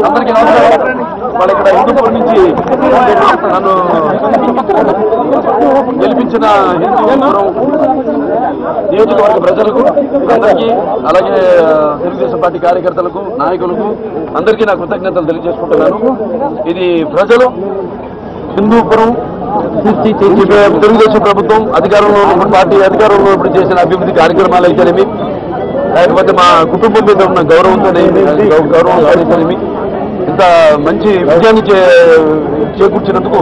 అందరికీ నమస్కారం. వాళ్ళ ఇక్కడ హిందూపూర్ నుంచి నన్ను గెలిపించిన హిందూపురం నియోజకవర్గ ప్రజలకు అందరికీ, అలాగే తెలుగుదేశం పార్టీ కార్యకర్తలకు, నాయకులకు అందరికీ నా కృతజ్ఞతలు తెలియజేసుకుంటున్నాను. ఇది ప్రజలు హిందూపురం తెలుగుదేశం ప్రభుత్వం అధికారంలో పార్టీ అధికారంలో ఇప్పుడు చేసిన అభివృద్ధి కార్యక్రమాలు అయితేనేమి, లేకపోతే మా కుటుంబం మీద ఉన్న గౌరవం అయితేనేమి, ఇంత మంచి విజయాన్ని చేకూర్చినందుకు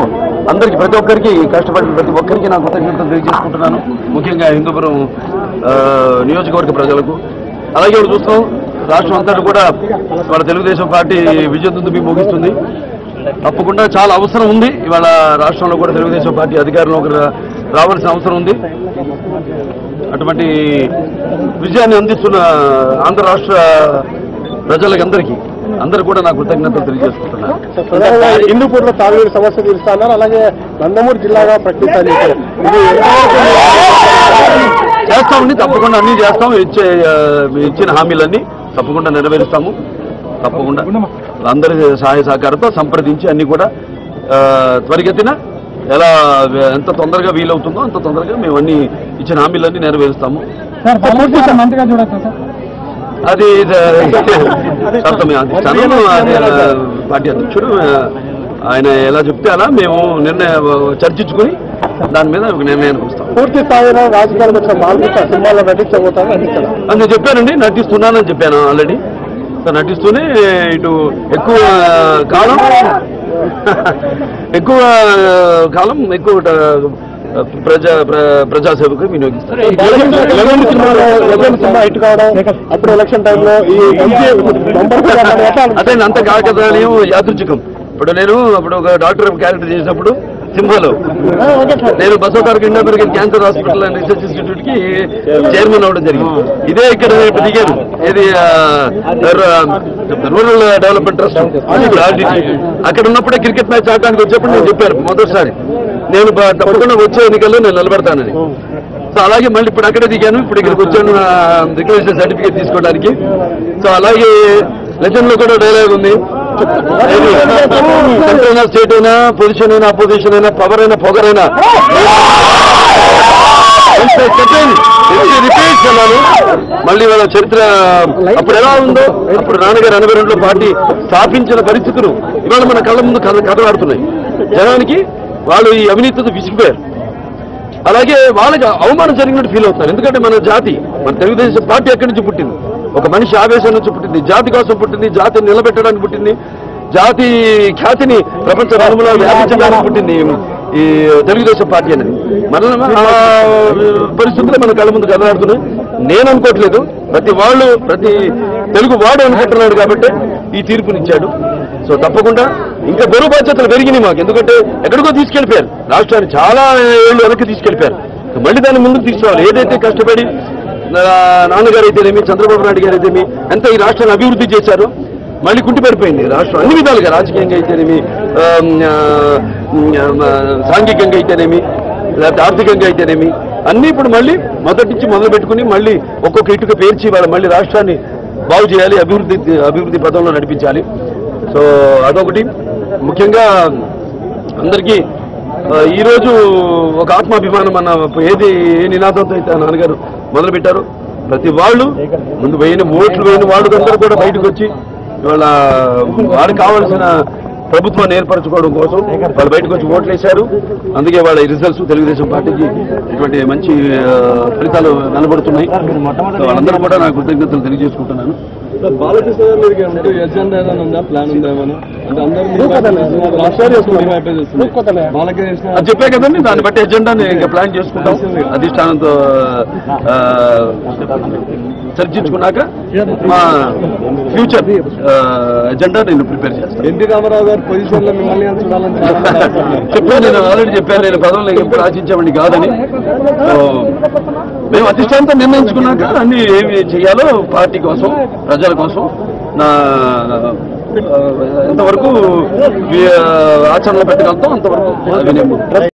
అందరికీ, ప్రతి ఒక్కరికి, కష్టపడిన ప్రతి ఒక్కరికి నా కృతజ్ఞతలు తెలియజేసుకుంటున్నాను. ముఖ్యంగా హిందూపురం నియోజకవర్గ ప్రజలకు. అలాగే ఇప్పుడు చూస్తాం రాష్ట్రం అంతటా కూడా వాళ్ళ తెలుగుదేశం పార్టీ విజయదుందుబి ముగిస్తుంది. తప్పకుండా చాలా అవసరం ఉంది. ఇవాళ రాష్ట్రంలో కూడా తెలుగుదేశం పార్టీ అధికారంలోకి రావాల్సిన అవసరం ఉంది. అటువంటి విజయాన్ని అందిస్తున్న ఆంధ్ర రాష్ట్ర ప్రజలకి అందరూ కూడా నా కృతజ్ఞతలు తెలియజేసుకుంటున్నారు. హిందూపూర్లో తాగునీరు సమస్య తీరుస్తున్నారు. అలాగే నందమూరు జిల్లాగా ప్రకటించాలి. చేస్తామండి, తప్పకుండా అన్నీ చేస్తాం. ఇచ్చిన హామీలన్నీ తప్పకుండా నెరవేరుస్తాము. తప్పకుండా అందరి సహాయ సహకారంతో సంప్రదించి అన్ని కూడా త్వరిగతిన ఎంత తొందరగా వీలవుతుందో అంత తొందరగా మేము అన్ని ఇచ్చిన హామీలన్నీ నెరవేరుస్తాము. అది పార్టీ అధ్యక్షుడు ఆయన ఎలా చెప్తే అలా మేము చర్చించుకుని దాని మీద ఒక నిర్ణయానికి వస్తాం. పూర్తి స్థాయిలో రాజకీయాలకు వచ్చిన బాలకృష్ణ సినిమాలో నటించబోతాను నేను చెప్పానండి, నటిస్తున్నానని చెప్పాను ఆల్రెడీ. నటిస్తూనే ఇటు ఎక్కువ కాలం ఎక్కువ ప్రజాసేవకు వినియోగిస్తారు. అప్పుడు ఎలక్షన్ టైంలో అదే అంత కాకతాళీయం యాదృచ్ఛికం. ఇప్పుడు ఒక డాక్టర్ క్యారెక్టర్ చేసినప్పుడు సింహాలో నేను Basavataraka Indian cancer hospital and research institute కి చైర్మన్ అవ్వడం జరిగింది. ఇదే ఇక్కడ దిగాను, ఇది రూరల్ డెవలప్మెంట్ ట్రస్ట్ అక్కడ ఉన్నప్పుడే క్రికెట్ మ్యాచ్ ఆడటానికి వచ్చేప్పుడు నేను చెప్పాను మొదటిసారి, నేను తప్పకుండా వచ్చే ఎన్నికల్లో నేను నిలబడతానని. సో అలాగే మళ్ళీ ఇప్పుడు అక్కడే దిగాను. ఇప్పుడు ఇక్కడికి వచ్చాను రికగ్నిషన్ సర్టిఫికేట్ తీసుకోవడానికి. సో అలాగే లెజెండ్ లో కూడా డైలాగ్ ఉంది, సెంటర్ అయినా స్టేట్ అయినా పొజిషన్ అయినా అపోజిషన్ అయినా పవర్ అయినా పొగరైనా రిపీట్ చేయాలి. మళ్ళీ వాళ్ళ చరిత్ర అప్పుడు ఎలా ఉందో, అప్పుడు నాన్నగారు 82లో పార్టీ స్థాపించిన పరిస్థితులు ఇవాళ మన కళ్ళ ముందు కథలాడుతున్నాయి. జనానికి వాళ్ళు ఈ అవినీతితో విసిగిపోయారు. అలాగే వాళ్ళకి అవమానం జరిగినట్టు ఫీల్ అవుతున్నారు. ఎందుకంటే మన జాతి, మన తెలుగుదేశం పార్టీ ఎక్కడి నుంచి పుట్టింది? ఒక మనిషి ఆవేశం నుంచి పుట్టింది, జాతి కోసం పుట్టింది, జాతిని నిలబెట్టడానికి పుట్టింది, జాతి ఖ్యాతిని ప్రపంచ రంగంలో వ్యాపించడానికి పుట్టింది ఈ తెలుగుదేశం పార్టీ అనేది. మన పరిస్థితుల్లో మన కళ్ళ ముందు కదలాడుతున్నాయి. నేను అనుకోవట్లేదు, ప్రతి తెలుగు వాడు అనుకుంటున్నాడు కాబట్టి ఈ తీర్పునిచ్చాడు. సో తప్పకుండా ఇంకా బరువు బాధ్యతలు పెరిగినాయి మాకు. ఎందుకంటే ఎక్కడికో తీసుకెళ్లిపోయారు రాష్ట్రాన్ని, చాలా ఏళ్ళు వెనక్కి తీసుకెళ్లిపోయారు. మళ్ళీ దాన్ని ముందుకు తీసుకోవాలి. ఏదైతే కష్టపడి నాన్నగారు అయితేనేమి, చంద్రబాబు నాయుడు గారు అయితేమి ఎంత ఈ రాష్ట్రాన్ని అభివృద్ధి చేశారో మళ్ళీ కుంటిపడిపోయింది రాష్ట్రం అన్ని విధాలుగా, రాజకీయంగా అయితేనేమి, సాంఘికంగా అయితేనేమి, లేకపోతే ఆర్థికంగా అయితేనేమి, అన్నీ ఇప్పుడు మళ్ళీ మొదటి నుంచి మొదలు పెట్టుకుని మళ్ళీ ఒక్కొక్క ఇటుక పేర్చి మళ్ళీ రాష్ట్రాన్ని బాగు చేయాలి, అభివృద్ధి పదంలో నడిపించాలి. సో అదొకటి. ముఖ్యంగా అందరికీ ఈరోజు ఒక ఆత్మాభిమానం అన్న ఏ నినాదంతో అయితే నాన్నగారు మొదలుపెట్టారు. ప్రతి వాళ్ళు ముందు ఓట్లు వేయని వాళ్ళందరూ కూడా బయటకు వచ్చి వాళ్ళకి కావాల్సిన ప్రభుత్వాన్ని ఏర్పరచుకోవడం కోసం వాళ్ళు బయటకు వచ్చి ఓట్లు వేశారు. అందుకే వాళ్ళ రిజల్ట్స్ తెలుగుదేశం పార్టీకి ఇటువంటి మంచి ఫలితాలు నిలబడుతున్నాయి. వాళ్ళందరూ కూడా నాకు కృతజ్ఞతలు తెలియజేసుకుంటున్నాను. బాలకృష్ణ గారు ఎజెండా ఏదైనా ఉందా, ప్లాన్ ఉందా ఏమైనా? అది చెప్పే కదండి, దాన్ని బట్టి ఎజెండాని ఇంకా ప్లాన్ చేసుకుంటాం. అధిష్టానంతో చర్చించుకున్నాక మా ఫ్యూచర్ ఎజెండా నేను ప్రిపేర్ చేస్తాను. ఎన్టీ రామారావు గారి పొజిషన్ లో మిమ్మల్ని చెప్పాను, నేను ఆల్రెడీ చెప్పాను, నేను పదవులు ఎప్పుడు ఆశించామండి కాదని. మేము అధిష్టానంతో నిర్ణయించుకున్నాక అన్ని ఏమి చేయాలో పార్టీ కోసం, ప్రజల కోసం ఎంతవరకు ఆచరణలో పెట్టగలుగుతాం అంతవరకు